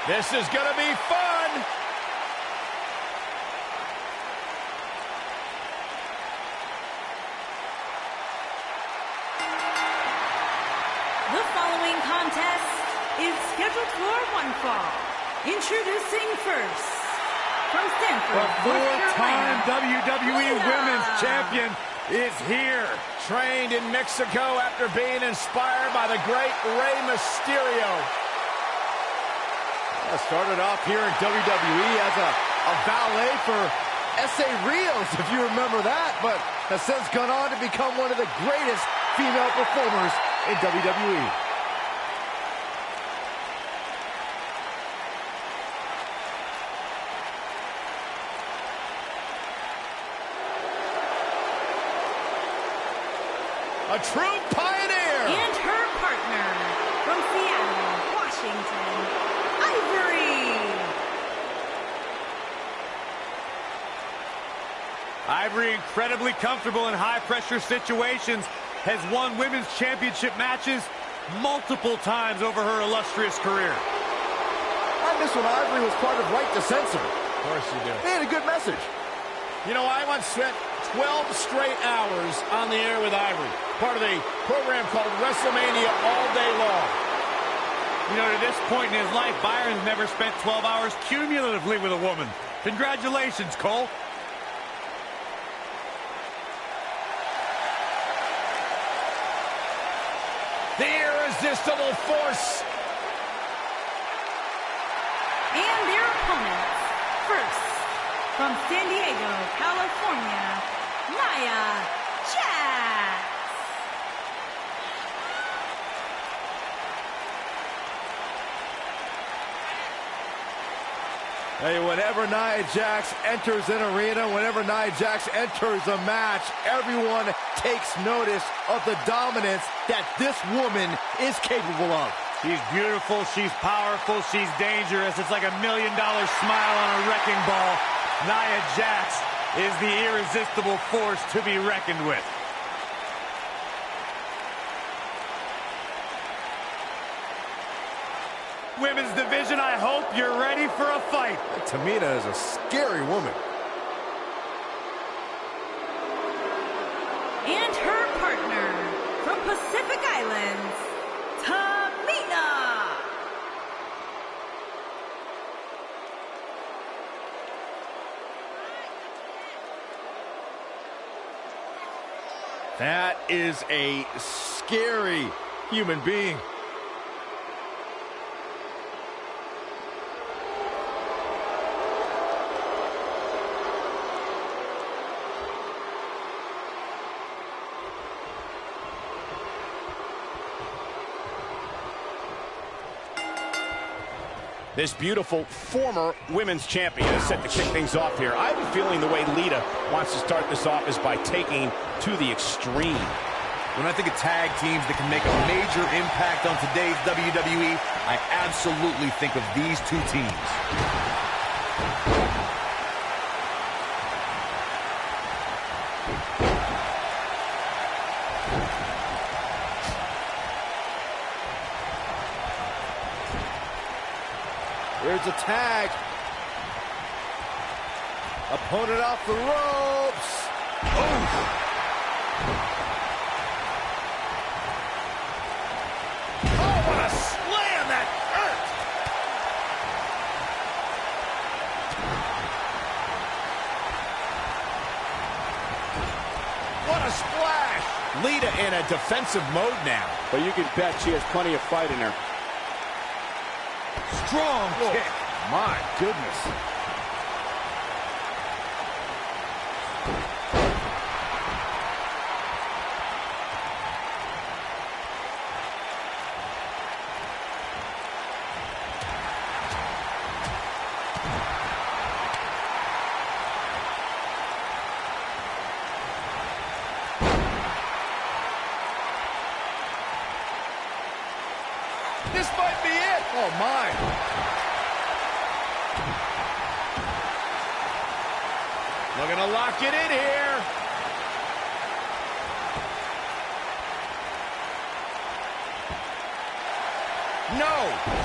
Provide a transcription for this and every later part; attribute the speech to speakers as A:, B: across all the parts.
A: This is going to be fun.
B: The following contest is scheduled for one fall. Introducing first, from Stanford,
C: the four-time WWE Women's Champion is here.
A: Trained in Mexico after being inspired by the great Rey Mysterio.
C: Started off here in WWE as a valet for S.A. Rios, if you remember that, but has since gone on to become one of the greatest female performers in WWE.
A: A true pioneer.
B: And her partner, from Seattle, Washington, Ivory.
C: Ivory, incredibly comfortable in high-pressure situations, has won women's championship matches multiple times over her illustrious career. On this one, Ivory was part of Right to Censor.
A: Of course you do.
C: They had a good message.
A: You know, I once spent 12 straight hours on the air with Ivory, part of a program called WrestleMania All Day Long.
C: You know, to this point in his life, Byron's never spent 12 hours cumulatively with a woman. Congratulations, Cole.
A: The irresistible force.
B: And their opponents, first, from San Diego, California, Nia Jax.
C: Hey, whenever Nia Jax enters an arena, whenever Nia Jax enters a match, everyone takes notice of the dominance that this woman is capable of. She's beautiful, she's powerful, she's dangerous. It's like $1 million smile on a wrecking ball. Nia Jax is the irresistible force to be reckoned with. Women's division, I hope you're ready for a fight. Tamina is a scary woman.
B: And her partner, from Pacific Islands, Tamina.
C: That is a scary human being.
A: This beautiful former women's champion is set to kick things off here. I have a feeling the way Lita wants to start this off is by taking to the extreme.
D: When I think of tag teams that can make a major impact on today's WWE, I absolutely think of these two teams.
C: There's a tag. Opponent off the ropes. Oh!
A: Oh, what a slam! That hurt! What a splash! Lita in a defensive mode now.
E: But you can bet she has plenty of fight in her.
C: Strong kick. My goodness. This might be it. Oh, my.
A: Looking to lock it in here. No,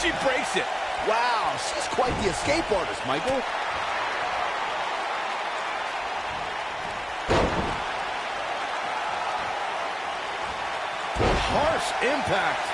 A: she breaks it.
C: Wow, she's quite the escape artist, Michael. Harsh impact.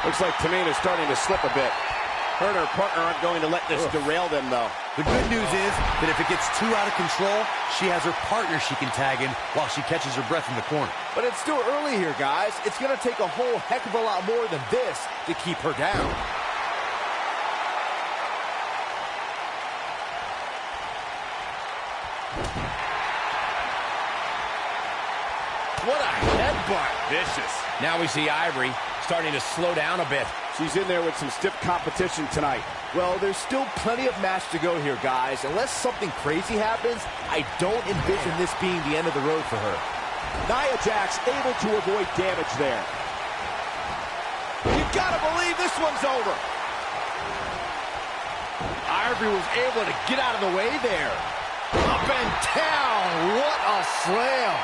E: Looks like Tamina's starting to slip a bit. Her and her partner aren't going to let this derail them, though.
D: The good news is that if it gets too out of control, she has her partner she can tag in while she catches her breath in the corner.
C: But it's still early here, guys. It's going to take a whole heck of a lot more than this to keep her down. What a headbutt.
A: Vicious. Now we see Ivory starting to slow down a bit.
E: She's in there with some stiff competition tonight.
C: Well, there's still plenty of match to go here, guys. Unless something crazy happens, I don't envision this being the end of the road for her.
E: Nia Jax able to avoid damage there.
C: You gotta believe this one's over. Ivory was able to get out of the way there. Up and down. What a slam.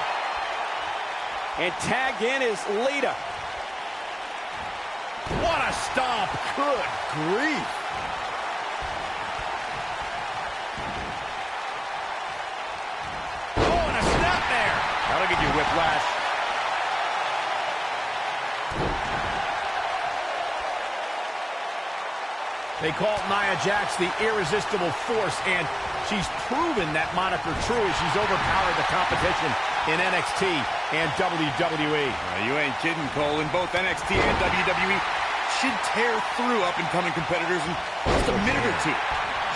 E: And tagged in is Lita.
C: What a stomp. Good grief. Oh, and a snap there.
D: That'll get you whiplash.
A: They call Nia Jax the irresistible force, and she's proven that moniker true as she's overpowered the competition in NXT and WWE.
D: You ain't kidding, Cole. In both NXT and WWE, she'd tear through up-and-coming competitors in just a minute or two.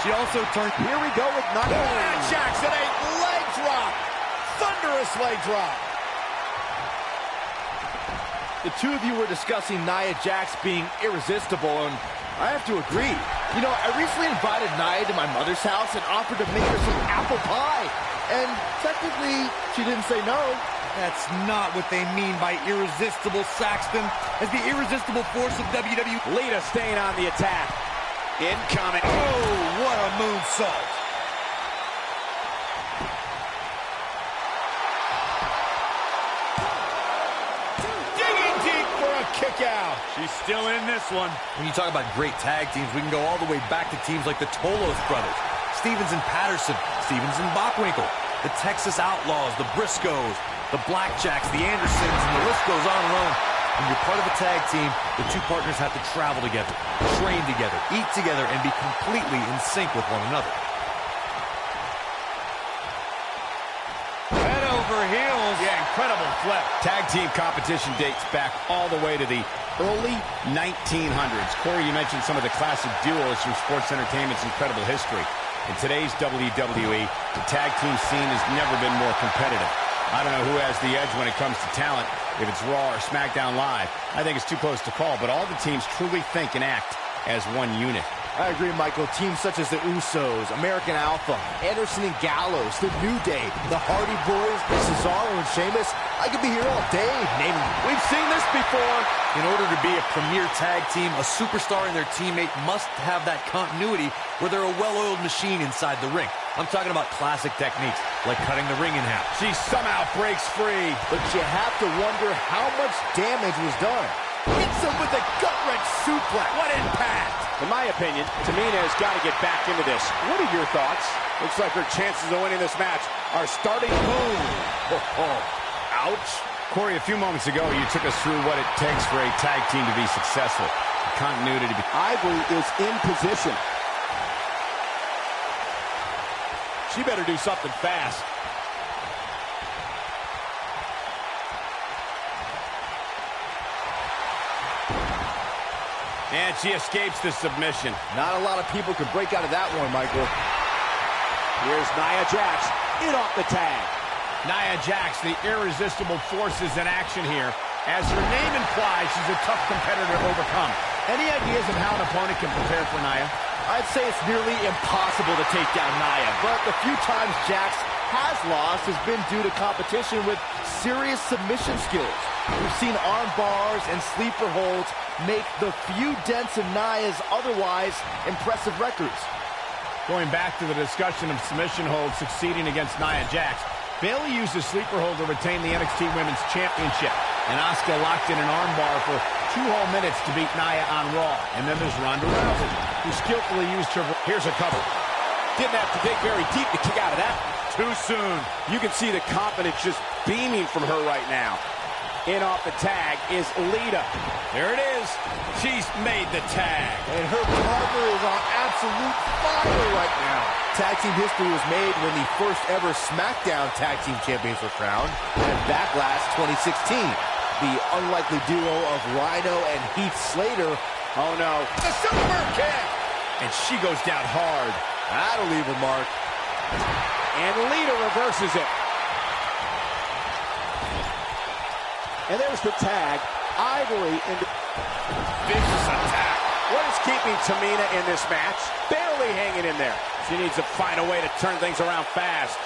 D: She also turned...
C: Here we go with Nia Jax and a leg drop. Thunderous leg drop. The two of you were discussing Nia Jax being irresistible, and I have to agree. You know, I recently invited Nia to my mother's house and offered to make her some apple pie. And technically, she didn't say no.
D: That's not what they mean by irresistible, Saxton. As the irresistible force of WWE.
E: Lita staying on the attack. Incoming.
D: Oh, what a moonsault.
C: Digging deep for a kick out.
D: She's still in this one. When you talk about great tag teams, we can go all the way back to teams like the Tolos brothers, Stevens and Patterson, Stevens and Bockwinkel, the Texas Outlaws, the Briscoes, the Blackjacks, the Andersons, and the list goes on and on. When you're part of a tag team, the two partners have to travel together, train together, eat together, and be completely in sync with one another. Head over heels.
A: Yeah, incredible flip. Tag team competition dates back all the way to the early 1900s. Corey, you mentioned some of the classic duos from sports entertainment's incredible history. In today's WWE, the tag team scene has never been more competitive. I don't know who has the edge when it comes to talent, if it's Raw or SmackDown Live. I think it's too close to call, but all the teams truly think and act as one unit.
C: I agree, Michael. Teams such as the Usos, American Alpha, Anderson and Gallows, The New Day, the Hardy Boys, Cesaro and Sheamus. I could be here all day naming. We've seen this before.
D: In order to be a premier tag team, a superstar and their teammate must have that continuity where they're a well-oiled machine inside the ring. I'm talking about classic techniques, like cutting the ring in half.
A: She somehow breaks free.
C: But you have to wonder how much damage was done. Hits him with a gut-wrench suplex. What impact!
E: In my opinion, Tamina has got to get back into this. What are your thoughts? Looks like her chances of winning this match are starting. Boom!
A: Ouch. Corey, a few moments ago, you took us through what it takes for a tag team to be successful. The continuity to be...
E: Ivory is in position.
A: She better do something fast. And she escapes the submission.
C: Not a lot of people could break out of that one, Michael.
E: Here's Nia Jax in off the tag.
A: Nia Jax, the irresistible force, is in action here. As her name implies, she's a tough competitor to overcome. Any ideas of how an opponent can prepare for Nia?
C: I'd say it's nearly impossible to take down Nia, but the few times Jax has lost has been due to competition with serious submission skills. We've seen arm bars and sleeper holds make the few dents in Nia's otherwise impressive records.
A: Going back to the discussion of submission holds succeeding against Nia Jax, Bayley used a sleeper hold to retain the NXT Women's Championship. And Asuka locked in an armbar for 2 whole minutes to beat Nia on Raw. And then there's Ronda Rousey, who skillfully used her...
E: Here's a cover. Didn't have to dig very deep to kick out of that.
C: Too soon.
E: You can see the confidence just beaming from her right now. In off the tag is Lita.
A: There it is. She's made the tag.
C: And her partner is on absolute fire right now. Tag team history was made when the first ever SmackDown Tag Team Champions were crowned at Backlash 2016. The unlikely duo of Rhino and Heath Slater.
E: Oh no.
C: The Superman kick!
A: And she goes down hard.
C: That'll leave a mark.
E: And Lita reverses it. And there's the tag. Ivory into...
A: Vicious attack.
E: What is keeping Tamina in this match? Barely hanging in there.
A: She needs to find a way to turn things around fast.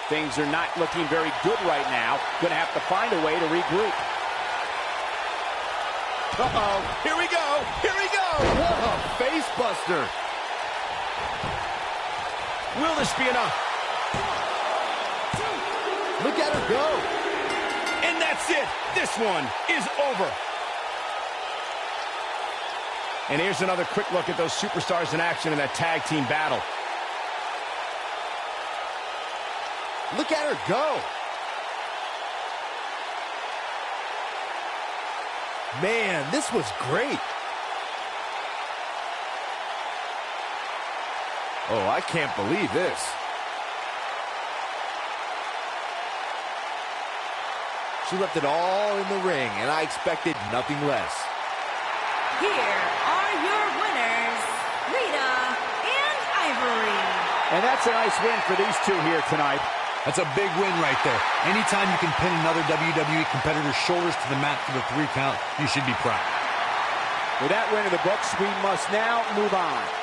E: Things are not looking very good right now. Gonna have to find a way to regroup.
C: Uh-oh. Here we go. Here we go. What a face buster.
A: Will this be enough?
C: Look at her go.
A: And that's it. This one is over. And here's another quick look at those superstars in action in that tag team battle.
C: Look at her go. Man, this was great. Oh, I can't believe this. She left it all in the ring, and I expected nothing less.
B: Here are your winners, Lita and Ivory.
E: And that's a nice win for these two here tonight.
D: That's a big win right there. Anytime you can pin another WWE competitor's shoulders to the mat for the 3 count, you should be proud.
E: With that win in the books, we must now move on.